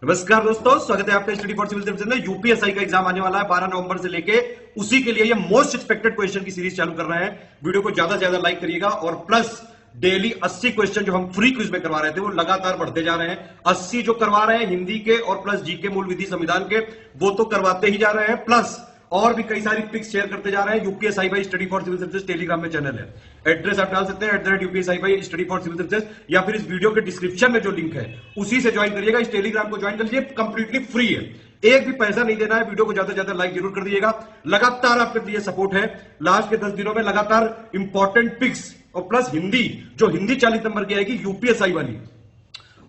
नमस्कार दोस्तों, स्वागत है आपका स्टडी फॉर सिविल सर्विसेज में। यूपीएसआई का एग्जाम आने वाला है 12 नवंबर से लेके, उसी के लिए ये मोस्ट एक्सपेक्टेड क्वेश्चन की सीरीज चालू कर रहे हैं। वीडियो को ज्यादा से ज्यादा लाइक करिएगा और प्लस डेली 80 क्वेश्चन जो हम फ्री क्विज में करवा रहे थे वो लगातार बढ़ते जा रहे हैं। 80 जो करवा रहे हैं हिंदी के और प्लस जीके मूल विधि संविधान के, वो तो करवाते ही जा रहे हैं, प्लस और भी कई सारी पिक्स शेयर करते जा रहे हैं। UPSI by study for civil services Telegram में चैनल है, एड्रेस आप डाल सकते हैं @UPSI by study for civil services, या फिर इस वीडियो के डिस्क्रिप्शन में जो लिंक है उसी से ज्वाइन करिएगा। इस टेलीग्राम को ज्वाइन कर लीजिए, कंप्लीटली फ्री है, एक भी पैसा नहीं देना है। वीडियो को ज्यादा से ज्यादा लाइक जरूर कर दीजिएगा, लगातार आपके लिए सपोर्ट है। लास्ट के 10 दिनों में लगातार इंपॉर्टेंट पिक्स और प्लस हिंदी, जो हिंदी 40 नंबर की आएगी यूपीएसआई वाली,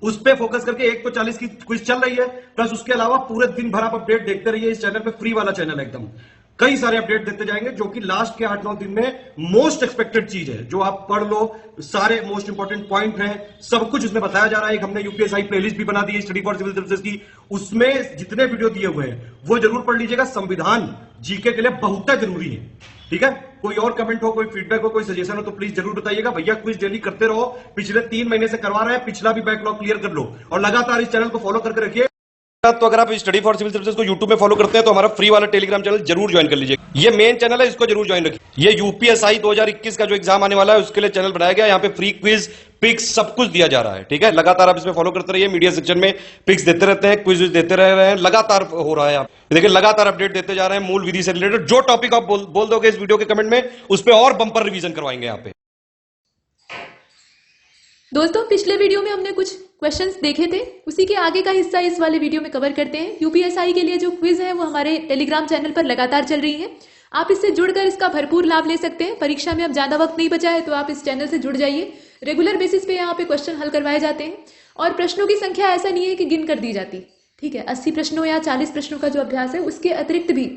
उस पे फोकस करके एक तो 40 की क्विज चल रही है, प्लस उसके अलावा पूरे दिन भर आप अपडेट देखते रहिए। इस चैनल पे फ्री वाला चैनल है एकदम, कई सारे अपडेट देते जाएंगे जो कि लास्ट के 8-9 दिन में मोस्ट एक्सपेक्टेड चीज है, जो आप पढ़ लो। सारे मोस्ट इंपॉर्टेंट पॉइंट हैं, सब कुछ इसमें बताया जा रहा है। एक हमने यूपीएसआई प्लेलिस्ट भी बना दी है स्टडी फॉर सिविल सर्विसेज की, उसमें जितने वीडियो दिए हुए हैं वो जरूर पढ़ लीजिएगा। संविधान जीके के लिए बहुत जरूरी है, ठीक है। कोई और कमेंट हो, कोई फीडबैक हो, कोई सजेशन हो तो प्लीज जरूर बताइएगा। भैया क्विज डेली करते रहो, पिछले 3 महीने से करवा रहे हैं, पिछला भी बैकलॉग क्लियर कर लो और लगातार इस चैनल को फॉलो करके रखिए। तो अगर आप स्टडी फॉर सिविल सर्विसेज को यूट्यूब में फॉलो करते हैं तो हमारा फ्री वाला टेलीग्राम चैनल जरूर ज्वाइन कर लीजिए। ये मेन चैनल है, इसको जरूर ज्वाइन रखिए। ये यूपीएसआई 2021 का जो एग्जाम आने वाला है उसके लिए चैनल बनाया गया। यहाँ पे फ्री क्विज पिक्स सब कुछ दिया जा रहा है, ठीक है। लगातार आप इसमें फॉलो करते रहिए। मीडिया सेक्शन में पिक्स देते रहते हैं, क्विज देते रह रहे हैं, लगातार हो रहा है। आप देखिए लगातार अपडेट देते जा रहे हैं मूल विधि से रिलेटेड। जो टॉपिक आप बोल दोगे इस वीडियो के कमेंट में, उस पर और बंपर रिवीजन करवाएंगे यहाँ पे। दोस्तों, पिछले वीडियो में हमने कुछ क्वेश्चंस देखे थे, उसी के आगे का हिस्सा इस वाले वीडियो में कवर करते हैं। यूपीएसआई के लिए जो क्विज है वो हमारे टेलीग्राम चैनल पर लगातार चल रही है। आप इससे जुड़कर इसका भरपूर लाभ ले सकते हैं। परीक्षा में अब ज्यादा वक्त नहीं बचा है तो आप इस चैनल से जुड़ जाइए। रेगुलर बेसिस पे यहाँ पे क्वेश्चन हल करवाए जाते हैं और प्रश्नों की संख्या ऐसा नहीं है कि गिन कर दी जाती, ठीक है। 80 प्रश्नों या 40 प्रश्नों का जो अभ्यास है उसके अतिरिक्त भी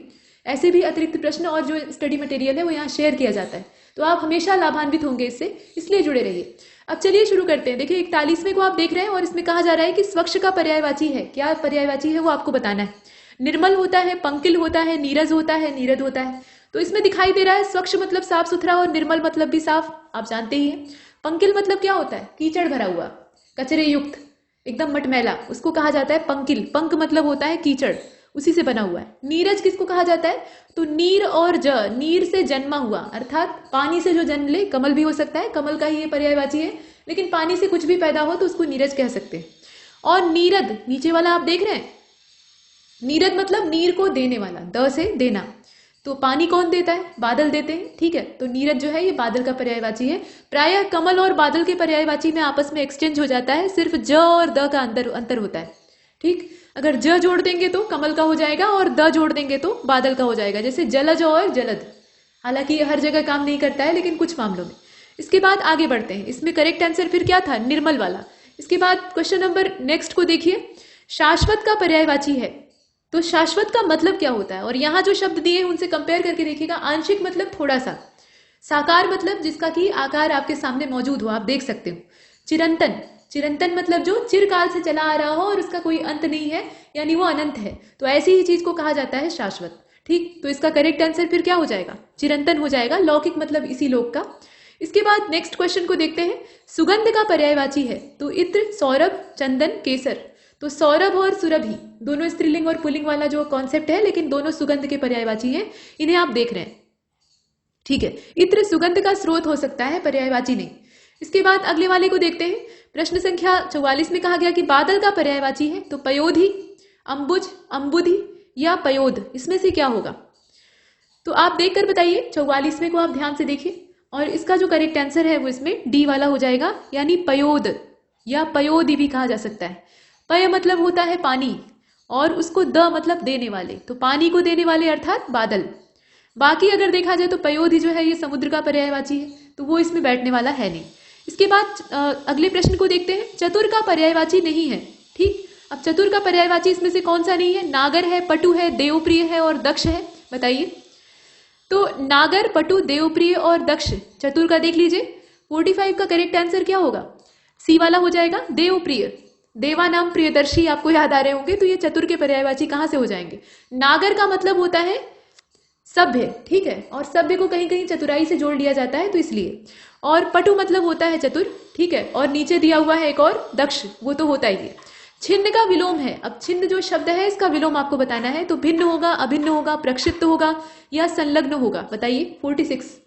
ऐसे भी अतिरिक्त प्रश्न और जो स्टडी मटेरियल है वो यहाँ शेयर किया जाता है, तो आप हमेशा लाभान्वित होंगे इससे, इसलिए जुड़े रहिए। अब चलिए शुरू करते हैं। देखिए 41वें को आप देख रहे हैं और इसमें कहा जा रहा है कि स्वच्छ का पर्यायवाची है। क्या पर्यायवाची है वो आपको बताना है। निर्मल होता है, पंकिल होता है, नीरज होता है, नीरद होता है। तो इसमें दिखाई दे रहा है स्वच्छ मतलब साफ सुथरा और निर्मल मतलब भी साफ, आप जानते ही हैं। पंकिल मतलब क्या होता है? कीचड़ भरा हुआ, कचरे युक्त, एकदम मटमैला, उसको कहा जाता है पंकिल। पंक मतलब होता है कीचड़, उसी से बना हुआ है। नीरज किसको कहा जाता है? तो नीर और ज, नीर से जन्मा हुआ, अर्थात पानी से जो जन्म ले, कमल भी हो सकता है, कमल का ही ये पर्यायवाची है, लेकिन पानी से कुछ भी पैदा हो तो उसको नीरज कह सकते हैं। और नीरद, नीचे वाला आप देख रहे हैं, नीरद मतलब नीर को देने वाला, द से देना। तो पानी कौन देता है? बादल देते हैं, ठीक है। तो नीरज जो है ये बादल का पर्यायवाची है। प्रायः कमल और बादल के पर्यायवाची में आपस में एक्सचेंज हो जाता है, सिर्फ ज और द का अंतर होता है, ठीक। अगर ज जोड़ देंगे तो कमल का हो जाएगा और द जोड़ देंगे तो बादल का हो जाएगा, जैसे जलज और जलद। हालांकि ये हर जगह काम नहीं करता है, लेकिन कुछ मामलों में। इसके बाद आगे बढ़ते हैं। इसमें करेक्ट आंसर फिर क्या था? निर्मल वाला। इसके बाद क्वेश्चन नंबर नेक्स्ट को देखिए, शाश्वत का पर्यायवाची है। तो शाश्वत का मतलब क्या होता है? और यहाँ जो शब्द दिए हैं उनसे कंपेयर करके देखिएगा। आंशिक मतलब थोड़ा सा, साकार मतलब जिसका कि आकार आपके सामने मौजूद हो, आप देख सकते हो। चिरंतन, चिरंतन मतलब जो चिरकाल से चला आ रहा हो और उसका कोई अंत नहीं है, यानी वो अनंत है। तो ऐसी ही चीज को कहा जाता है शाश्वत, ठीक। तो इसका करेक्ट आंसर फिर क्या हो जाएगा? चिरंतन हो जाएगा। लौकिक मतलब इसी लोक का। इसके बाद नेक्स्ट क्वेश्चन को देखते हैं। सुगंध का पर्यायवाची है। तो इत्र, सौरभ, चंदन, केसर। तो सौरभ और सुरभि दोनों स्त्रीलिंग और पुल्लिंग वाला जो कॉन्सेप्ट है, लेकिन दोनों सुगंध के पर्यायवाची है। इन्हें आप देख रहे हैं, ठीक है। इत्र सुगंध का स्रोत हो सकता है, पर्यायवाची नहीं। इसके बाद अगले वाले को देखते हैं। प्रश्न संख्या 44 में कहा गया कि बादल का पर्यायवाची है। तो पयोधि, अंबुज, अंबुधि या पयोध, इसमें से क्या होगा? तो आप देखकर बताइए। 44वें को आप ध्यान से देखिए और इसका जो करेक्ट आंसर है वो इसमें डी वाला हो जाएगा, यानी पयोद या पयोधि भी कहा जा सकता है। पय मतलब होता है पानी और उसको द मतलब देने वाले, तो पानी को देने वाले अर्थात बादल। बाकी अगर देखा जाए तो पयोधि जो है ये समुद्र का पर्यायवाची है, तो वो इसमें बैठने वाला है नहीं। इसके बाद अगले प्रश्न को देखते हैं। चतुर का पर्यायवाची नहीं है, ठीक। अब चतुर का पर्यायवाची इसमें से कौन सा नहीं है? नागर है, पटु है, देवप्रिय है और दक्ष है, बताइए। तो नागर, पटु, देवप्रिय और दक्ष, चतुर का देख लीजिए। 45 का करेक्ट आंसर क्या होगा? सी वाला हो जाएगा, देवप्रिय। देवा नाम प्रियदर्शी आपको याद आ रहे होंगे, तो ये चतुर के पर्यायवाची कहां से हो जाएंगे? नागर का मतलब होता है सभ्य, ठीक है, और सभ्य को कहीं कहीं चतुराई से जोड़ लिया जाता है, तो इसलिए। और पटु मतलब होता है चतुर, ठीक है, और नीचे दिया हुआ है एक और दक्ष, वो तो होता ही है। छिन्न का विलोम है। अब छिन्न जो शब्द है इसका विलोम आपको बताना है, तो भिन्न होगा, अभिन्न होगा, प्रक्षिप्त होगा या संलग्न होगा, बताइए 46।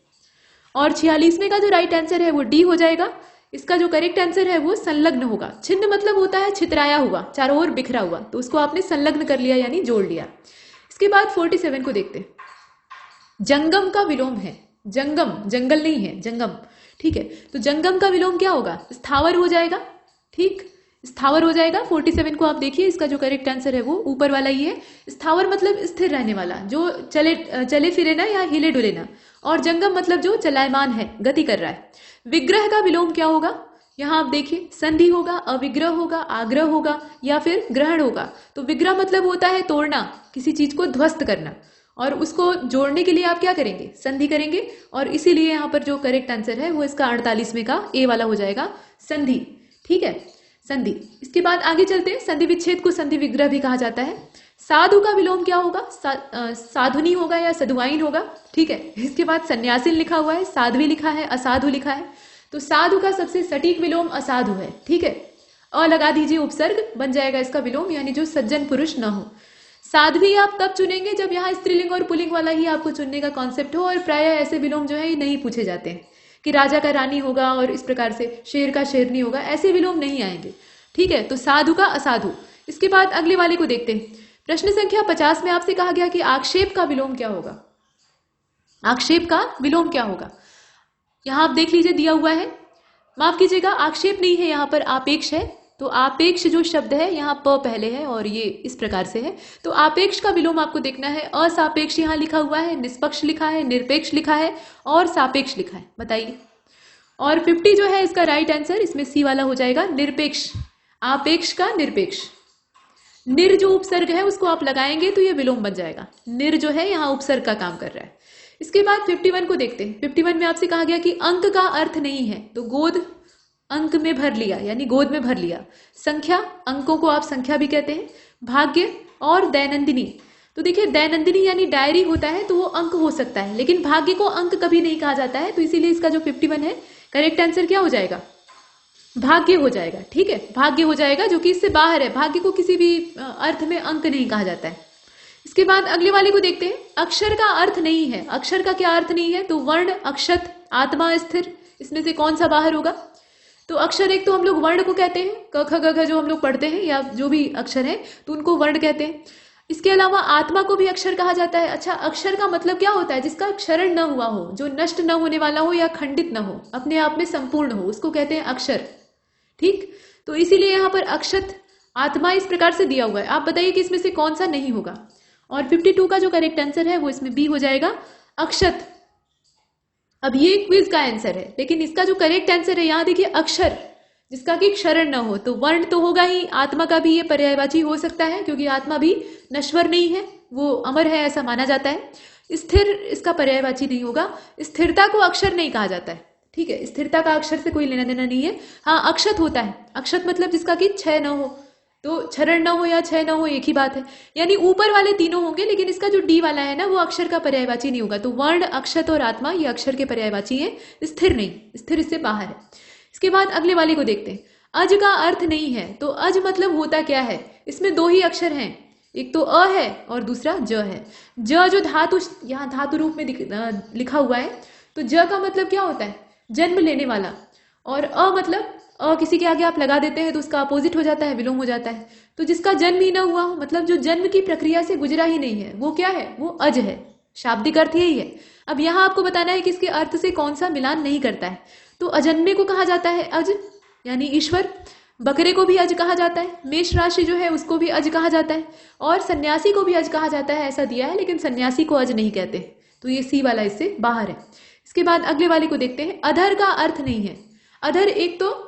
और 46वें का जो राइट आंसर है वो डी हो जाएगा। इसका जो करेक्ट आंसर है वो संलग्न होगा। छिन्न मतलब होता है छितराया हुआ, चारों ओर बिखरा हुआ, तो उसको आपने संलग्न कर लिया यानी जोड़ लिया। इसके बाद 47 को देखते हैं। जंगम का विलोम है। जंगम, जंगल नहीं है, जंगम, ठीक है। तो जंगम का विलोम क्या होगा? स्थावर हो जाएगा, ठीक, स्थावर हो जाएगा। 47 को आप देखिए, इसका जो करेक्ट आंसर है वो ऊपर वाला ही है। स्थावर मतलब स्थिर रहने वाला, जो चले फिरे ना या हिले डुले ना, और जंगम मतलब जो चलायमान है, गति कर रहा है। विग्रह का विलोम क्या होगा? यहाँ आप देखिए, संधि होगा, अविग्रह होगा, आग्रह होगा या फिर ग्रहण होगा। तो विग्रह मतलब होता है तोड़ना, किसी चीज को ध्वस्त करना, और उसको जोड़ने के लिए आप क्या करेंगे? संधि करेंगे। और इसीलिए यहाँ पर जो करेक्ट आंसर है वो इसका 48वें का ए वाला हो जाएगा, संधि, ठीक है, संधि। इसके बाद आगे चलते हैं। संधि विच्छेद को संधि विग्रह भी कहा जाता है। साधु का विलोम क्या होगा? साधुनी होगा या सधुआइन होगा, ठीक है। इसके बाद सन्यासिन लिखा हुआ है, साध्वी लिखा है, असाधु लिखा है, तो साधु का सबसे सटीक विलोम असाधु है, ठीक है। अ लगा दीजिए, उपसर्ग बन जाएगा इसका विलोम, यानी जो सज्जन पुरुष न हो। साध्वी आप कब चुनेंगे? जब यहाँ स्त्रीलिंग और पुल्लिंग वाला ही आपको चुनने का कॉन्सेप्ट हो, और प्राय ऐसे विलोम जो है ये नहीं पूछे जाते हैं कि राजा का रानी होगा और इस प्रकार से शेर का शेरनी होगा, ऐसे विलोम नहीं आएंगे, ठीक है। तो साधु का असाधु। इसके बाद अगले वाले को देखते हैं। प्रश्न संख्या 50 में आपसे कहा गया कि आक्षेप का विलोम क्या होगा? आक्षेप का विलोम क्या होगा? यहां आप देख लीजिए, दिया हुआ है, माफ कीजिएगा, आक्षेप नहीं है, यहाँ पर आपेक्ष है। तो आपेक्ष जो शब्द है यहाँ प पहले है और ये इस प्रकार से है, तो आपेक्ष का विलोम आपको देखना है। असापेक्ष यहाँ लिखा हुआ है, निष्पक्ष लिखा है, निरपेक्ष लिखा है और सापेक्ष लिखा है, बताइए। और 50 जो है इसका राइट आंसर, इसमें सी वाला हो जाएगा, निरपेक्ष। आपेक्ष का निरपेक्ष। निर जो उपसर्ग है उसको आप लगाएंगे तो ये विलोम बन जाएगा। निर जो है यहाँ उपसर्ग का काम कर रहा है। इसके बाद 51 को देखते हैं। 51 में आपसे कहा गया कि अंक का अर्थ नहीं है, तो गोद अंक में भर लिया यानी गोद में भर लिया। संख्या, अंकों को आप संख्या भी कहते हैं। भाग्य और दैनंदिनी, तो देखिए दैनंदिनी यानी डायरी होता है तो वो अंक हो सकता है, लेकिन भाग्य को अंक कभी नहीं कहा जाता है, तो इसीलिए इसका जो 51 है करेक्ट आंसर क्या हो जाएगा? भाग्य हो जाएगा, ठीक है, भाग्य हो जाएगा, जो कि इससे बाहर है। भाग्य को किसी भी अर्थ में अंक नहीं कहा जाता है। इसके बाद अगले वाले को देखते हैं। अक्षर का अर्थ नहीं है। अक्षर का क्या अर्थ नहीं है? तो वर्ण, अक्षत, आत्मा, स्थिर, इसमें से कौन सा बाहर होगा? तो अक्षर एक तो हम लोग वर्ण को कहते हैं, क ख ग घ जो हम लोग पढ़ते हैं या जो भी अक्षर है तो उनको वर्ण कहते हैं। इसके अलावा आत्मा को भी अक्षर कहा जाता है। अच्छा, अक्षर का मतलब क्या होता है? जिसका क्षरण न हुआ हो, जो नष्ट न होने वाला हो या खंडित न हो, अपने आप में संपूर्ण हो, उसको कहते हैं अक्षर, ठीक। तो इसीलिए यहाँ पर अक्षत, आत्मा इस प्रकार से दिया हुआ है। आप बताइए कि इसमें से कौन सा नहीं होगा? और 52 का जो करेक्ट आंसर है वो इसमें बी हो जाएगा, अक्षत। अब ये क्विज का आंसर है, लेकिन इसका जो करेक्ट आंसर है यहाँ देखिए, अक्षर जिसका कि क्षरण न हो, तो वर्ण तो होगा ही, आत्मा का भी ये पर्यायवाची हो सकता है क्योंकि आत्मा भी नश्वर नहीं है, वो अमर है ऐसा माना जाता है। स्थिर इसका पर्यायवाची नहीं होगा। स्थिरता को अक्षर नहीं कहा जाता है, ठीक है, स्थिरता का अक्षर से कोई लेना देना नहीं है। हाँ, अक्षत होता है। अक्षत मतलब जिसका कि क्षय न हो, तो क्षरण न हो या क्षय न हो एक ही बात है, यानी ऊपर वाले तीनों होंगे, लेकिन इसका जो डी वाला है ना वो अक्षर का पर्यायवाची नहीं होगा। तो वर्ण, अक्षत और आत्मा ये अक्षर के पर्यायवाची है, स्थिर नहीं, स्थिर इससे बाहर है। इसके बाद अगले वाले को देखते हैं। अज का अर्थ नहीं है, तो अज मतलब होता क्या है? इसमें दो ही अक्षर हैं, एक तो अ है और दूसरा ज है। ज जो धातु यहाँ धातु रूप में लिखा हुआ है, तो ज का मतलब क्या होता है? जन्म लेने वाला। और अ मतलब किसी के आगे आप लगा देते हैं तो उसका अपोजिट हो जाता है, विलोम हो जाता है। तो जिसका जन्म ही ना हुआ हो, मतलब जो जन्म की प्रक्रिया से गुजरा ही नहीं है, वो क्या है? वो अज है। शाब्दिक अर्थ यही है। अब यहाँ आपको बताना है कि इसके अर्थ से कौन सा मिलान नहीं करता है। तो अजन्मे को कहा जाता है अज, यानी ईश्वर। बकरे को भी अज कहा जाता है। मेष राशि जो है उसको भी अज कहा जाता है, और सन्यासी को भी अज कहा जाता है, ऐसा दिया है, लेकिन सन्यासी को अज नहीं कहते। तो ये सी वाला इससे बाहर है। इसके बाद अगले वाले को देखते हैं। अधर का अर्थ नहीं है। अधर एक तो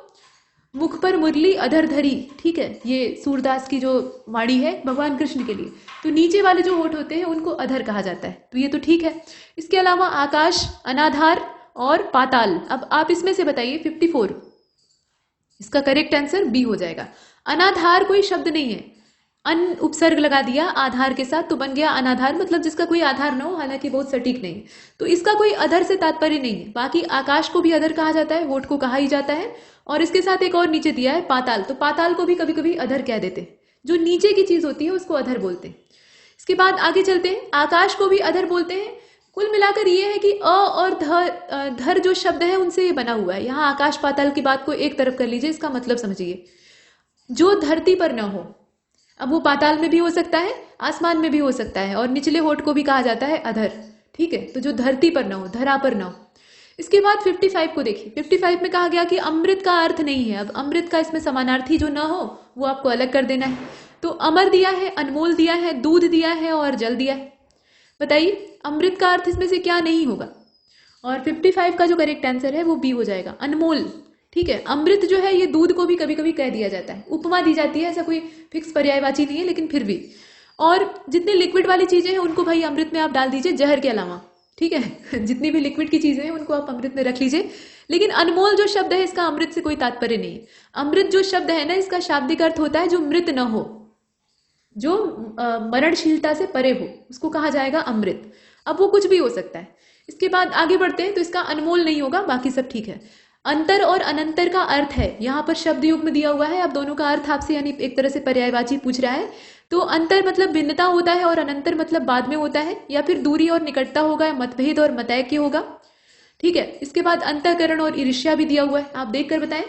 मुख पर मुरली अधर धरी, ठीक है, ये सूरदास की जो वाणी है भगवान कृष्ण के लिए, तो नीचे वाले जो होठ होते हैं उनको अधर कहा जाता है, तो ये तो ठीक है। इसके अलावा आकाश, अनाधार और पाताल। अब आप इसमें से बताइए 54, इसका करेक्ट आंसर बी हो जाएगा। अनाधार कोई शब्द नहीं है। अन उपसर्ग लगा दिया आधार के साथ तो बन गया अनाधार, मतलब जिसका कोई आधार ना हो, हालांकि बहुत सटीक नहीं। तो इसका कोई अधर से तात्पर्य नहीं है। बाकी आकाश को भी अधर कहा जाता है, होठ को कहा ही जाता है। और इसके साथ एक और नीचे दिया है पाताल, तो पाताल को भी कभी कभी अधर कह देते हैं। जो नीचे की चीज होती है उसको अधर बोलते हैं। इसके बाद आगे चलते हैं, आकाश को भी अधर बोलते हैं। कुल मिलाकर ये है कि अ और धर जो शब्द है उनसे ये बना हुआ है। यहाँ आकाश पाताल की बात को एक तरफ कर लीजिए, इसका मतलब समझिए। जो धरती पर न हो, अब वो पाताल में भी हो सकता है, आसमान में भी हो सकता है, और निचले होठ को भी कहा जाता है अधर। ठीक है, तो जो धरती पर न हो, धरा पर न हो। इसके बाद 55 को देखिए। 55 में कहा गया कि अमृत का अर्थ नहीं है। अब अमृत का इसमें समानार्थी जो न हो वो आपको अलग कर देना है। तो अमर दिया है, अनमोल दिया है, दूध दिया है और जल दिया है। बताइए अमृत का अर्थ इसमें से क्या नहीं होगा। और 55 का जो करेक्ट आंसर है वो बी हो जाएगा, अनमोल। ठीक है, अमृत जो है ये दूध को भी कभी कभी कह दिया जाता है, उपमा दी जाती है, ऐसा कोई फिक्स पर्यायवाची नहीं है, लेकिन फिर भी। और जितनी लिक्विड वाली चीजें हैं उनको भाई अमृत में आप डाल दीजिए, जहर के अलावा। ठीक है जितनी भी लिक्विड की चीजें हैं उनको आप अमृत में रख लीजिए। लेकिन अनमोल जो शब्द है इसका अमृत से कोई तात्पर्य नहीं है। अमृत जो शब्द है ना, इसका शाब्दिक अर्थ होता है जो मृत न हो, जो मरणशीलता से परे हो, उसको कहा जाएगा अमृत। अब वो कुछ भी हो सकता है। इसके बाद आगे बढ़ते हैं, तो इसका अनमोल नहीं होगा, बाकी सब ठीक है। अंतर और अनंतर का अर्थ है, यहाँ पर शब्द युग में दिया हुआ है। अब दोनों का अर्थ आपसे यानी एक तरह से पर्यायवाची पूछ रहा है। तो अंतर मतलब भिन्नता होता है और अनंतर मतलब बाद में होता है, या फिर दूरी और निकटता होगा, मतभेद और मतैक्य होगा। ठीक है, इसके बाद अंतःकरण और ईर्ष्या भी दिया हुआ है, आप देख कर बताएं।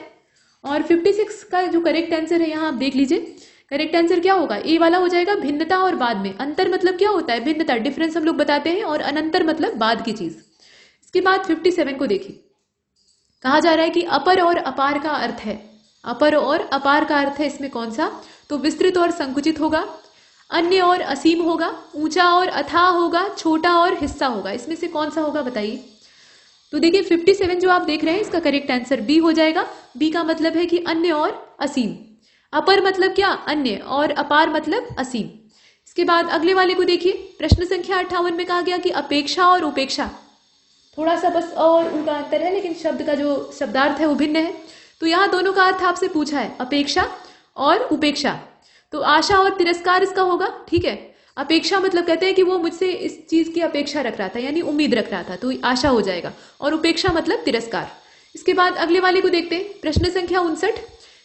और 56 का जो करेक्ट आंसर है यहाँ आप देख लीजिए। करेक्ट आंसर क्या होगा, ए वाला हो जाएगा, भिन्नता और बाद में। अंतर मतलब क्या होता है, भिन्नता, डिफरेंस हम लोग बताते हैं, और अनंतर मतलब बाद की चीज। इसके बाद 57 को देखिए। कहा जा रहा है कि अपर और अपार का अर्थ है। अपर और अपार का अर्थ है इसमें कौन सा, तो विस्तृत और संकुचित होगा, अन्य और असीम होगा, ऊंचा और अथाह होगा, छोटा और हिस्सा होगा। इसमें से कौन सा होगा बताइए। तो देखिए 57 जो आप देख रहे हैं इसका करेक्ट आंसर बी हो जाएगा। बी का मतलब है कि अन्य और असीम। अपर मतलब क्या, अन्य, और अपार मतलब असीम। इसके बाद अगले वाले को देखिए। प्रश्न संख्या 58 में कहा गया कि अपेक्षा और उपेक्षा, थोड़ा सा बस और उनका अंतर है, लेकिन शब्द का जो शब्दार्थ है वो भिन्न है। तो यहाँ दोनों का अर्थ आपसे पूछा है, अपेक्षा और उपेक्षा। तो आशा और तिरस्कार इसका होगा। ठीक है, अपेक्षा मतलब कहते हैं कि वो मुझसे इस चीज की अपेक्षा रख रहा था, यानी उम्मीद रख रहा था, तो आशा हो जाएगा। और उपेक्षा मतलब तिरस्कार। इसके बाद अगले वाले को देखते हैं। प्रश्न संख्या 59,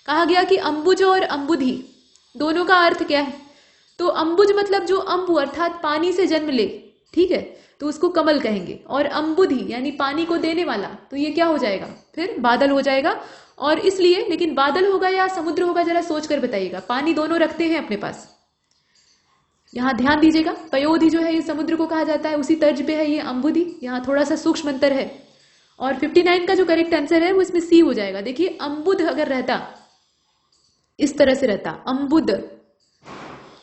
कहा गया कि अंबुज और अंबुधि दोनों का अर्थ क्या है। तो अंबुज मतलब जो अंबु अर्थात पानी से जन्म ले, ठीक है, तो उसको कमल कहेंगे। और अंबुधि यानी पानी को देने वाला, तो ये क्या हो जाएगा, फिर बादल हो जाएगा। और इसलिए, लेकिन बादल होगा या समुद्र होगा जरा सोच कर बताइएगा, पानी दोनों रखते हैं अपने पास। यहाँ ध्यान दीजिएगा, पयोधि जो है ये समुद्र को कहा जाता है, उसी तर्ज पे है ये अंबुधि। यहाँ थोड़ा सा सूक्ष्म अंतर है। और 59 का जो करेक्ट आंसर है वो इसमें सी हो जाएगा। देखिए अंबुध अगर रहता, इस तरह से रहता अंबुद,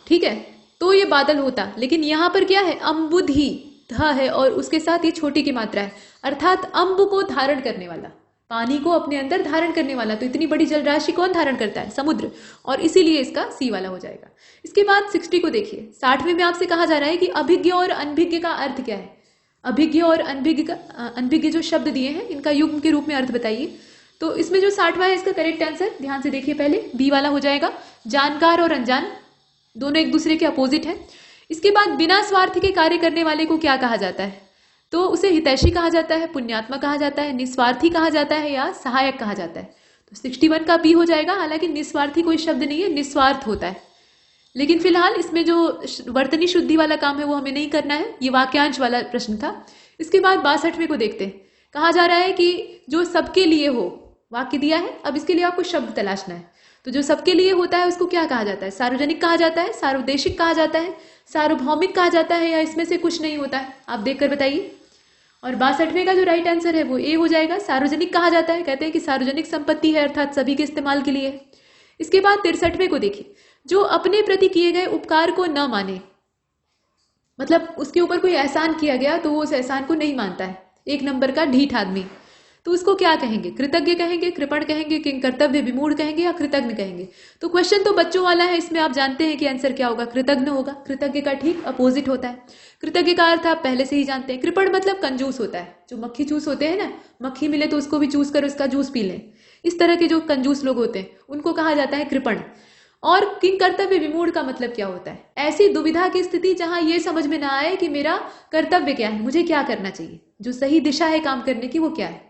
ठीक है, तो ये बादल होता। लेकिन यहाँ पर क्या है, अंबुधि, ध है और उसके साथ ये छोटी की मात्रा है, अर्थात अंब को धारण करने वाला, पानी को अपने अंदर धारण करने वाला। तो इतनी बड़ी जल राशि कौन धारण करता है, समुद्र। और इसीलिए इसका सी वाला हो जाएगा। इसके बाद 60 को देखिए। 60वें में आपसे कहा जा रहा है कि अभिज्ञ और अनभिज्ञ का अर्थ क्या है। अभिज्ञ और अनभिज्ञ जो शब्द दिए हैं इनका युग्म के रूप में अर्थ बताइए। तो इसमें जो 60वां है इसका करेक्ट आंसर ध्यान से देखिए, पहले बी वाला हो जाएगा। जानकार और अनजान दोनों एक दूसरे के अपोजिट है। इसके बाद बिना स्वार्थ के कार्य करने वाले को क्या कहा जाता है, तो उसे हितैषी कहा जाता है, पुण्यात्मा कहा जाता है, निस्वार्थी कहा जाता है, या सहायक कहा जाता है। तो 61 का बी हो जाएगा। हालांकि निस्वार्थी कोई शब्द नहीं है, निस्वार्थ होता है। लेकिन फिलहाल इसमें जो वर्तनी शुद्धि वाला काम है वो हमें नहीं करना है, ये वाक्यांश वाला प्रश्न था। इसके बाद 62वें को देखते हैं। कहा जा रहा है कि जो सबके लिए हो, वाक्य दिया है, अब इसके लिए आपको शब्द तलाशना है। तो जो सबके लिए होता है उसको क्या कहा जाता है, सार्वजनिक कहा जाता है, सार्वदेशिक कहा जाता है, सार्वभौमिक कहा जाता है, या इसमें से कुछ नहीं होता है, आप देखकर बताइए। और 62वें का जो राइट आंसर है वो ए हो जाएगा। सार्वजनिक कहा जाता है, कहते हैं कि सार्वजनिक संपत्ति है, अर्थात सभी के इस्तेमाल के लिए है। इसके बाद 63वें को देखिए। जो अपने प्रति किए गए उपकार को न माने, मतलब उसके ऊपर कोई एहसान किया गया तो वो उस एहसान को नहीं मानता है, एक नंबर का ढीठ आदमी, तो उसको क्या कहेंगे, कृतज्ञ कहेंगे, कृपण कहेंगे, किंग कर्तव्य विमूढ़ कहेंगे, या कृतज्ञ कहेंगे। तो क्वेश्चन तो बच्चों वाला है, इसमें आप जानते हैं कि आंसर क्या होगा, कृतज्ञ होगा। कृतज्ञ का ठीक अपोजिट होता है। कृतज्ञ का अर्थ आप पहले से ही जानते हैं। कृपण मतलब कंजूस होता है, जो मक्खी चूस होते हैं ना, मक्खी मिले तो उसको भी चूस कर उसका जूस पी लें, इस तरह के जो कंजूस लोग होते हैं उनको कहा जाता है कृपण। और किंग कर्तव्य विमूढ़ का मतलब क्या होता है? ऐसी दुविधा की स्थिति जहां ये समझ में ना आए कि मेरा कर्तव्य क्या है, मुझे क्या करना चाहिए, जो सही दिशा है काम करने की वो क्या है,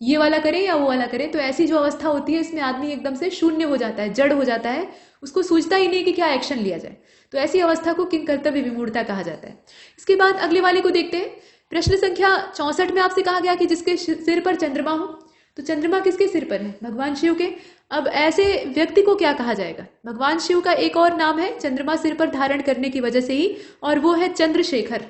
ये वाला करें या वो वाला करें। तो ऐसी जो अवस्था होती है इसमें आदमी एकदम से शून्य हो जाता है, जड़ हो जाता है, उसको सूझता ही नहीं कि क्या एक्शन लिया जाए। तो ऐसी अवस्था को किंग कर्तव्य विमूढ़ता कहा जाता है। इसके बाद अगले वाले को देखते हैं। प्रश्न संख्या 64 में आपसे कहा गया कि जिसके सिर पर चंद्रमा हो, तो चंद्रमा किसके सिर पर है? भगवान शिव के। अब ऐसे व्यक्ति को क्या कहा जाएगा? भगवान शिव का एक और नाम है चंद्रमा सिर पर धारण करने की वजह से ही, और वो है चंद्रशेखर।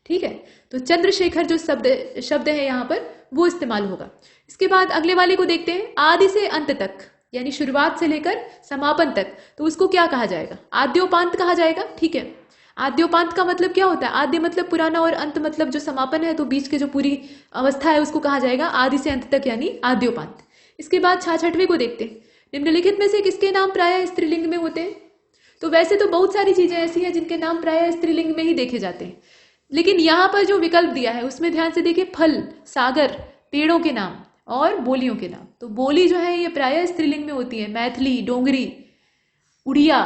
ठीक है, तो चंद्रशेखर जो शब्द है यहाँ पर वो इस्तेमाल होगा। इसके बाद अगले वाले को देखते हैं। आदि से अंत तक, यानी शुरुआत से लेकर समापन तक, तो उसको क्या कहा जाएगा? आद्योपांत कहा जाएगा। ठीक है, आद्योपांत का मतलब क्या होता है? आद्य मतलब पुराना और अंत मतलब जो समापन है, तो बीच के जो पूरी अवस्था है उसको कहा जाएगा आदि से अंत तक, यानी आद्योपांत। इसके बाद 66वें को देखते हैं। निम्नलिखित में से किसके नाम प्रायः स्त्रीलिंग में होते हैं? तो वैसे तो बहुत सारी चीजें ऐसी हैं जिनके नाम प्रायः स्त्रीलिंग में ही देखे जाते हैं, लेकिन यहाँ पर जो विकल्प दिया है उसमें ध्यान से देखिए, फल, सागर, पेड़ों के नाम और बोलियों के नाम। तो बोली जो है ये प्रायः स्त्रीलिंग में होती है। मैथिली, डोंगरी, उड़िया,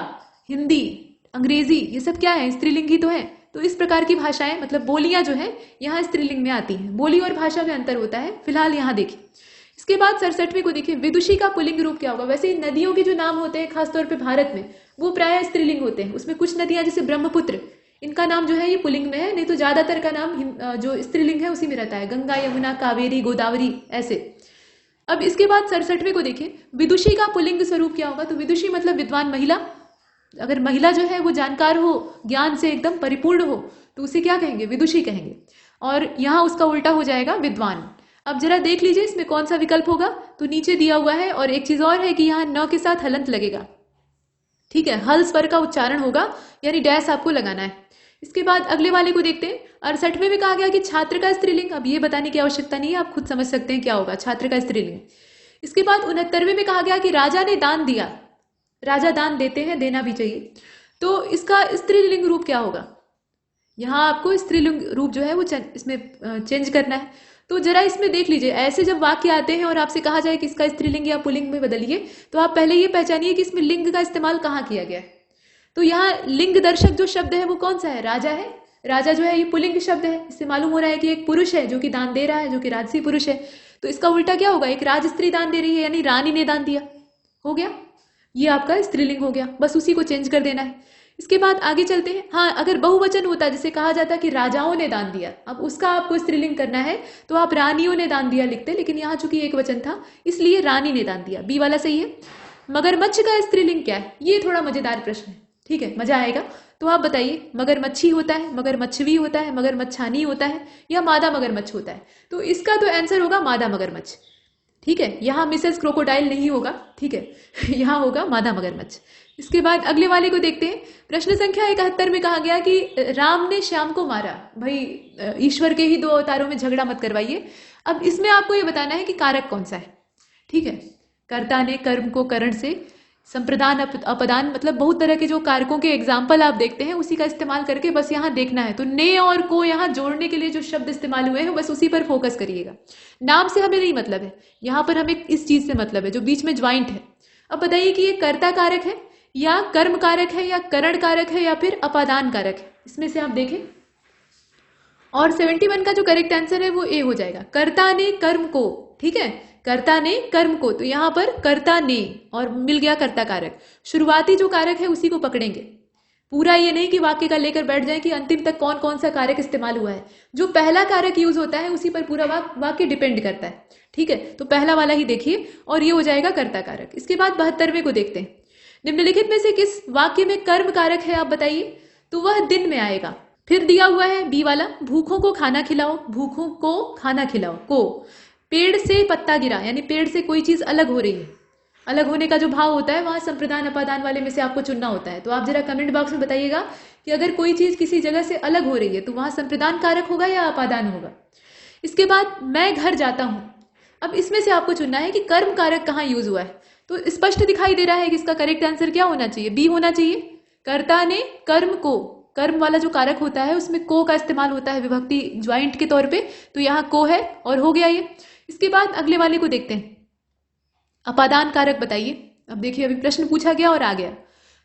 हिंदी, अंग्रेजी, ये सब क्या है? स्त्रीलिंग ही तो है। तो इस प्रकार की भाषाएं, मतलब बोलियां जो है यहाँ स्त्रीलिंग में आती हैं। बोली और भाषा में अंतर होता है, फिलहाल यहाँ देखिए। इसके बाद 67वें को देखिए। विदुषी का पुल्लिंग रूप क्या होगा? वैसे नदियों के जो नाम होते हैं खासतौर पर भारत में, वो प्रायः स्त्रीलिंग होते हैं। उसमें कुछ नदियां जैसे ब्रह्मपुत्र, इनका नाम जो है ये पुल्लिंग में है, नहीं तो ज्यादातर का नाम जो स्त्रीलिंग है उसी में रहता है। गंगा, यमुना, कावेरी, गोदावरी, ऐसे। अब इसके बाद 67वें को देखिए। विदुषी का पुल्लिंग स्वरूप क्या होगा? तो विदुषी मतलब विद्वान महिला। अगर महिला जो है वो जानकार हो, ज्ञान से एकदम परिपूर्ण हो, तो उसे क्या कहेंगे? विदुषी कहेंगे। और यहाँ उसका उल्टा हो जाएगा विद्वान। अब जरा देख लीजिए इसमें कौन सा विकल्प होगा। तो नीचे दिया हुआ है, और एक चीज और है कि यहाँ न के साथ हलंत लगेगा। ठीक है, हल स्वर का उच्चारण होगा, यानी डैश आपको लगाना है। इसके बाद अगले वाले को देखते हैं। 68वें में कहा गया कि छात्र का स्त्रीलिंग। अब ये बताने की आवश्यकता नहीं है, आप खुद समझ सकते हैं क्या होगा छात्र का स्त्रीलिंग। इसके बाद 69वें में कहा गया कि राजा ने दान दिया। राजा दान देते हैं, देना भी चाहिए। तो इसका स्त्रीलिंग रूप क्या होगा? यहाँ आपको स्त्रीलिंग रूप जो है वो इसमें चेंज करना है। तो जरा इसमें देख लीजिए, ऐसे जब वाक्य आते हैं और आपसे कहा जाए कि इसका स्त्रीलिंग या पुल्लिंग में बदलिए, तो आप पहले ये पहचानिए कि इसमें लिंग का इस्तेमाल कहाँ किया गया है। तो यहाँ लिंग दर्शक जो शब्द है वो कौन सा है? राजा है। राजा जो है ये पुल्लिंग शब्द है। इससे मालूम हो रहा है कि एक पुरुष है जो कि दान दे रहा है, जो कि राजसी पुरुष है। तो इसका उल्टा क्या होगा? एक राज स्त्री दान दे रही है, यानी रानी ने दान दिया। हो गया, ये आपका स्त्रीलिंग हो गया। बस उसी को चेंज कर देना है। इसके बाद आगे चलते हैं। हाँ, अगर बहुवचन होता, जैसे कहा जाता कि राजाओं ने दान दिया, अब उसका आपको स्त्रीलिंग करना है तो आप रानियों ने दान दिया लिखते, लेकिन यहाँ चूंकि एक वचन था इसलिए रानी ने दान दिया। बी वाला सही है। मगरमच्छ का स्त्रीलिंग क्या है? ये थोड़ा मजेदार प्रश्न है। ठीक है, मजा आएगा। तो आप बताइए, मगरमच्छी होता है, मगरमच्छवी होता है, मगरमच्छानी होता है, या मादा मगरमच्छ होता है? तो इसका तो आंसर होगा मादा मगरमच्छ। ठीक है, यहाँ मिसेस क्रोकोडाइल नहीं होगा। ठीक है, यहाँ होगा मादा मगरमच्छ। इसके बाद अगले वाले को देखते हैं। प्रश्न संख्या 71 में कहा गया कि राम ने श्याम को मारा। भाई ईश्वर के ही दो अवतारों में झगड़ा मत करवाइए। अब इसमें आपको ये बताना है कि कारक कौन सा है। ठीक है, कर्ता ने कर्म को करण से, संप्रदान अपदान, मतलब बहुत तरह के जो कारकों के एग्जाम्पल आप देखते हैं उसी का इस्तेमाल करके बस यहाँ देखना है। तो ने और को यहाँ जोड़ने के लिए जो शब्द इस्तेमाल हुए हैं बस उसी पर फोकस करिएगा। नाम से हमें नहीं मतलब है, यहाँ पर हमें इस चीज से मतलब है जो बीच में ज्वाइंट है। अब बताइए कि ये कर्ता कारक है या कर्म कारक है या करण कारक है या फिर अपादान कारक है? इसमें से आप देखें। और 71 का जो करेक्ट आंसर है वो ए हो जाएगा। कर्ता ने कर्म को, ठीक है, कर्ता ने कर्म को, तो यहां पर कर्ता ने और मिल गया कर्ता कारक। शुरुआती जो कारक है उसी को पकड़ेंगे। पूरा ये नहीं कि वाक्य का लेकर बैठ जाए कि अंतिम तक कौन कौन सा कारक इस्तेमाल हुआ है। जो पहला कारक यूज होता है उसी पर पूरा वाक्य डिपेंड करता है। ठीक है, तो पहला वाला ही देखिए और ये हो जाएगा कर्ता कारक। इसके बाद 72वें को देखते हैं। निम्नलिखित में से किस वाक्य में कर्म कारक है आप बताइए? तो वह दिन में आएगा। फिर दिया हुआ है बी वाला, भूखों को खाना खिलाओ, भूखों को खाना खिलाओ को। पेड़ से पत्ता गिरा, यानी पेड़ से कोई चीज अलग हो रही है। अलग होने का जो भाव होता है वहां संप्रदान अपादान वाले में से आपको चुनना होता है। तो आप जरा कमेंट बॉक्स में बताइएगा कि अगर कोई चीज किसी जगह से अलग हो रही है तो वहां संप्रदान कारक होगा या अपादान होगा। इसके बाद मैं घर जाता हूं। अब इसमें से आपको चुनना है कि कर्म कारक कहाँ यूज हुआ है। तो स्पष्ट दिखाई दे रहा है कि इसका करेक्ट आंसर क्या होना चाहिए? बी होना चाहिए। कर्ता ने कर्म को, कर्म वाला जो कारक होता है उसमें को का इस्तेमाल होता है विभक्ति ज्वाइंट के तौर पे, तो यहाँ को है और हो गया ये। इसके बाद अगले वाले को देखते हैं। अपादान कारक बताइए। अब देखिए, अभी प्रश्न पूछा गया और आ गया।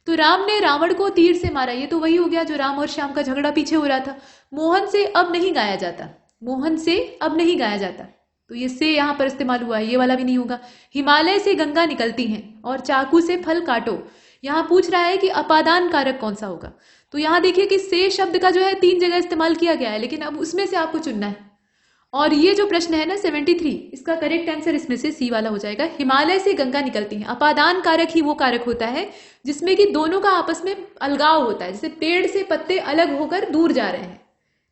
तो राम ने रावण को तीर से मारा, ये तो वही हो गया जो राम और श्याम का झगड़ा पीछे हो रहा था। मोहन से अब नहीं गाया जाता, मोहन से अब नहीं गाया जाता, तो ये से यहाँ पर इस्तेमाल हुआ है, ये वाला भी नहीं होगा। हिमालय से गंगा निकलती हैं और चाकू से फल काटो, यहाँ पूछ रहा है कि अपादान कारक कौन सा होगा। तो यहाँ देखिए कि से शब्द का जो है 3 जगह इस्तेमाल किया गया है, लेकिन अब उसमें से आपको चुनना है। और ये जो प्रश्न है ना 73, इसका करेक्ट आंसर इसमें से सी वाला हो जाएगा। हिमालय से गंगा निकलती है, अपादान कारक ही वो कारक होता है जिसमें कि दोनों का आपस में अलगाव होता है, जैसे पेड़ से पत्ते अलग होकर दूर जा रहे हैं,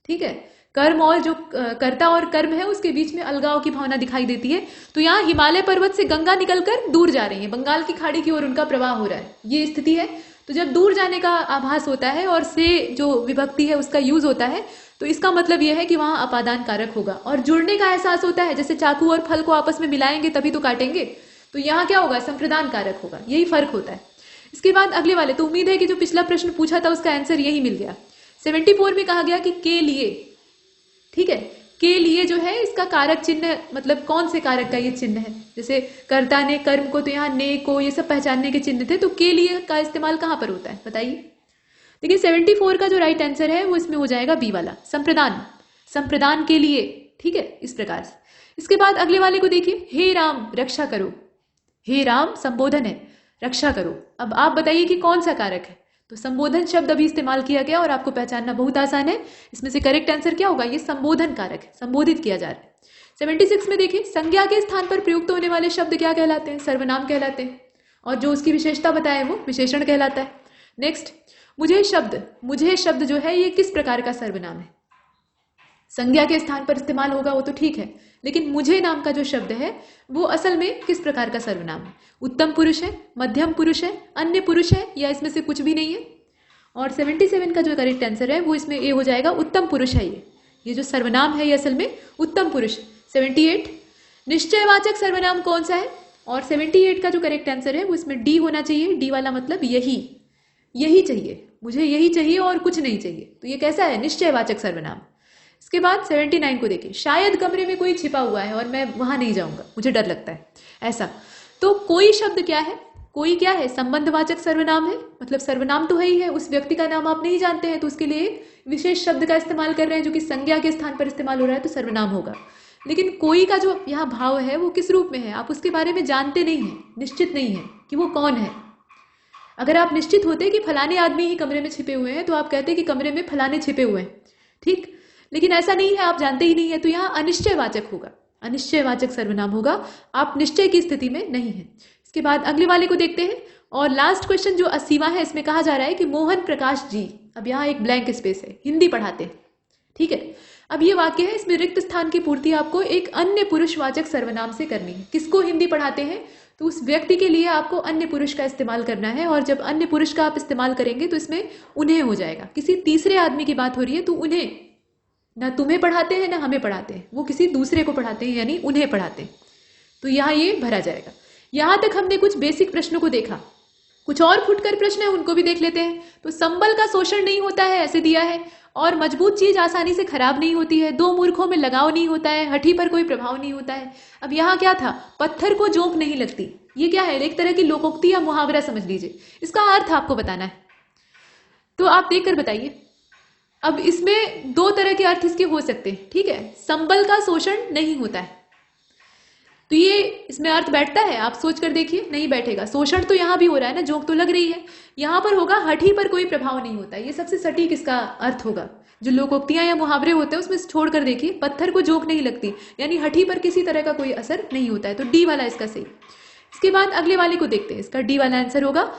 ठीक है। कर्म और जो कर्ता और कर्म है उसके बीच में अलगाव की भावना दिखाई देती है। तो यहाँ हिमालय पर्वत से गंगा निकलकर दूर जा रही है, बंगाल की खाड़ी की ओर उनका प्रवाह हो रहा है, ये स्थिति है। तो जब दूर जाने का आभास होता है और से जो विभक्ति है उसका यूज होता है, तो इसका मतलब यह है कि वहां अपादान कारक होगा। और जुड़ने का एहसास होता है, जैसे चाकू और फल को आपस में मिलाएंगे तभी तो काटेंगे, तो यहाँ क्या होगा, संप्रदान कारक होगा, यही फर्क होता है। इसके बाद अगले वाले, तो उम्मीद है कि जो पिछला प्रश्न पूछा था उसका आंसर यही मिल गया। 74 में कहा गया कि के लिए, ठीक है, के लिए जो है इसका कारक चिन्ह, मतलब कौन से कारक का ये चिन्ह है, जैसे कर्ता ने कर्म को, तो यहाँ ने को, ये सब पहचानने के चिन्ह थे, तो के लिए का इस्तेमाल कहाँ पर होता है बताइए। देखिए 74 का जो राइट आंसर है वो इसमें हो जाएगा बी वाला, संप्रदान, संप्रदान के लिए, ठीक है, इस प्रकार से। इसके बाद अगले वाले को देखिए, हे राम रक्षा करो, हे राम संबोधन है, रक्षा करो। अब आप बताइए कि कौन सा कारक है, तो संबोधन शब्द अभी इस्तेमाल किया गया और आपको पहचानना बहुत आसान है। इसमें से करेक्ट आंसर क्या होगा, ये संबोधन कारक है, संबोधित किया जा रहा है। 76 में देखिए, संज्ञा के स्थान पर प्रयुक्त होने वाले शब्द क्या कहलाते हैं, सर्वनाम कहलाते हैं, और जो उसकी विशेषता बताए वो विशेषण कहलाता है। नेक्स्ट, मुझे शब्द, मुझे शब्द जो है ये किस प्रकार का सर्वनाम है, संज्ञा के स्थान पर इस्तेमाल होगा वो तो ठीक है, लेकिन मुझे नाम का जो शब्द है वो असल में किस प्रकार का सर्वनाम है, उत्तम पुरुष है, मध्यम पुरुष है, अन्य पुरुष है, या इसमें से कुछ भी नहीं है। और 77 का जो करेक्ट आंसर है वो इसमें ए हो जाएगा, उत्तम पुरुष है, ये जो सर्वनाम है ये असल में उत्तम पुरुष। 78, निश्चयवाचक सर्वनाम कौन सा है, और 78 का जो करेक्ट आंसर है वो इसमें डी होना चाहिए। डी वाला मतलब यही, यही चाहिए, मुझे यही चाहिए और कुछ नहीं चाहिए, तो ये कैसा है, निश्चयवाचक सर्वनाम। इसके बाद 79 को देखिए, शायद कमरे में कोई छिपा हुआ है और मैं वहां नहीं जाऊंगा, मुझे डर लगता है, ऐसा। तो कोई शब्द क्या है, कोई क्या है, संबंधवाचक सर्वनाम है, मतलब सर्वनाम तो है ही है, उस व्यक्ति का नाम आप नहीं जानते हैं तो उसके लिए विशेष शब्द का इस्तेमाल कर रहे हैं जो कि संज्ञा के स्थान पर इस्तेमाल हो रहा है, तो सर्वनाम होगा। लेकिन कोई का जो यहाँ भाव है वो किस रूप में है, आप उसके बारे में जानते नहीं हैं, निश्चित नहीं है कि वो कौन है। अगर आप निश्चित होते कि फलाने आदमी ही कमरे में छिपे हुए हैं तो आप कहते कि कमरे में फलाने छिपे हुए हैं, ठीक, लेकिन ऐसा नहीं है, आप जानते ही नहीं है, तो यहाँ अनिश्चयवाचक होगा, अनिश्चयवाचक सर्वनाम होगा, आप निश्चय की स्थिति में नहीं है। इसके बाद अगले वाले को देखते हैं, और लास्ट क्वेश्चन जो 80वां है, इसमें कहा जा रहा है कि मोहन प्रकाश जी, अब यहाँ एक ब्लैंक स्पेस है, हिंदी पढ़ाते हैं, ठीक है। अब ये वाक्य है, इसमें रिक्त स्थान की पूर्ति आपको एक अन्य पुरुषवाचक सर्वनाम से करनी है। किसको हिंदी पढ़ाते हैं, तो उस व्यक्ति के लिए आपको अन्य पुरुष का इस्तेमाल करना है, और जब अन्य पुरुष का आप इस्तेमाल करेंगे तो इसमें उन्हें हो जाएगा, किसी तीसरे आदमी की बात हो रही है, तो उन्हें, ना तुम्हें पढ़ाते हैं ना हमें पढ़ाते हैं, वो किसी दूसरे को पढ़ाते हैं, यानी उन्हें पढ़ाते हैं, तो यहाँ ये भरा जाएगा। यहां तक हमने कुछ बेसिक प्रश्नों को देखा, कुछ और फुटकर प्रश्न है उनको भी देख लेते हैं। तो संबल का शोषण नहीं होता है ऐसे दिया है, और मजबूत चीज आसानी से खराब नहीं होती है, दो मूर्खों में लगाव नहीं होता है, हठी पर कोई प्रभाव नहीं होता है। अब यहाँ क्या था, पत्थर को जोंक नहीं लगती, ये क्या है, एक तरह की लोकोक्ति या मुहावरा समझ लीजिए, इसका अर्थ आपको बताना है, तो आप देखकर बताइए। अब इसमें 2 तरह के अर्थ इसके हो सकते हैं, ठीक है। संबल का शोषण नहीं होता है, तो ये इसमें अर्थ बैठता है, आप सोच कर देखिए, नहीं बैठेगा। शोषण तो यहाँ भी हो रहा है ना, जोंक तो लग रही है, यहाँ पर होगा हठी पर कोई प्रभाव नहीं होता, ये सबसे सटीक इसका अर्थ होगा। जो लोकोक्तियां या मुहावरे होते हैं उसमें छोड़कर देखिए, पत्थर को जोंक नहीं लगती, यानी हठी पर किसी तरह का कोई असर नहीं होता है, तो डी वाला इसका सही। इसके बाद अगले वाले को देखते हैं, इसका डी वाला आंसर होगा।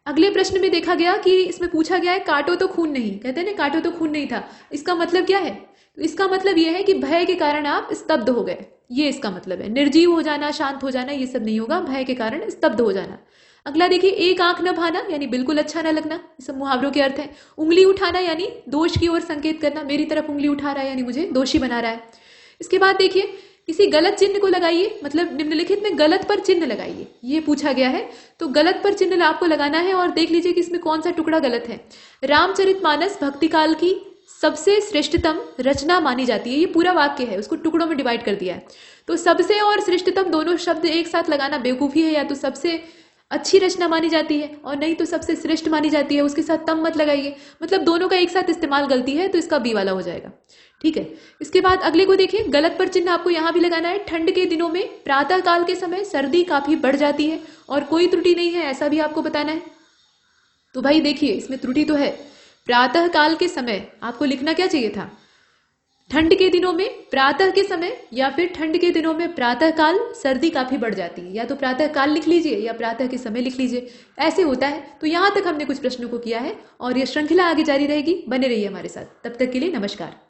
अगले प्रश्न में देखा गया कि इसमें पूछा गया है काटो तो खून नहीं, कहते हैं ना काटो तो खून नहीं था, इसका मतलब क्या है, तो इसका मतलब यह है कि भय के कारण आप स्तब्ध हो गए, ये इसका मतलब है। निर्जीव हो जाना, शांत हो जाना, ये सब नहीं होगा, भय के कारण स्तब्ध हो जाना। अगला देखिए, एक आंख न भाना यानी बिल्कुल अच्छा न लगना, ये सब मुहावरों के अर्थ है। उंगली उठाना यानी दोष की ओर संकेत करना, मेरी तरफ उंगली उठा रहा है यानी मुझे दोषी बना रहा है। इसके बाद देखिए, किसी गलत चिन्ह को लगाइए, मतलब निम्नलिखित में गलत पर चिन्ह लगाइए, ये पूछा गया है, तो गलत पर चिन्ह आपको लगाना है, और देख लीजिए कि इसमें कौन सा टुकड़ा गलत है। रामचरितमानस भक्ति काल की सबसे श्रेष्ठतम रचना मानी जाती है, ये पूरा वाक्य है, उसको टुकड़ों में डिवाइड कर दिया है। तो सबसे और श्रेष्ठतम दोनों शब्द एक साथ लगाना बेवकूफी है, या तो सबसे अच्छी रचना मानी जाती है और नहीं तो सबसे श्रेष्ठ मानी जाती है, उसके साथ तम मत लगाइए, मतलब दोनों का एक साथ इस्तेमाल गलती है तो इसका बी वाला हो जाएगा। ठीक है, इसके बाद अगले को देखिए, गलत पर चिन्ह आपको यहां भी लगाना है। ठंड के दिनों में प्रातः काल के समय सर्दी काफी बढ़ जाती है और कोई त्रुटि नहीं है, ऐसा भी आपको बताना है। तो भाई देखिए इसमें त्रुटि तो है, प्रातः काल के समय आपको लिखना क्या चाहिए था, ठंड के दिनों में प्रातः के समय, या फिर ठंड के दिनों में प्रातः काल सर्दी काफी बढ़ जाती है, या तो प्रातः काल लिख लीजिए या प्रातः के समय लिख लीजिए, ऐसे होता है। तो यहां तक हमने कुछ प्रश्नों को किया है और ये श्रृंखला आगे जारी रहेगी, बने रहिए हमारे साथ। तब तक के लिए नमस्कार।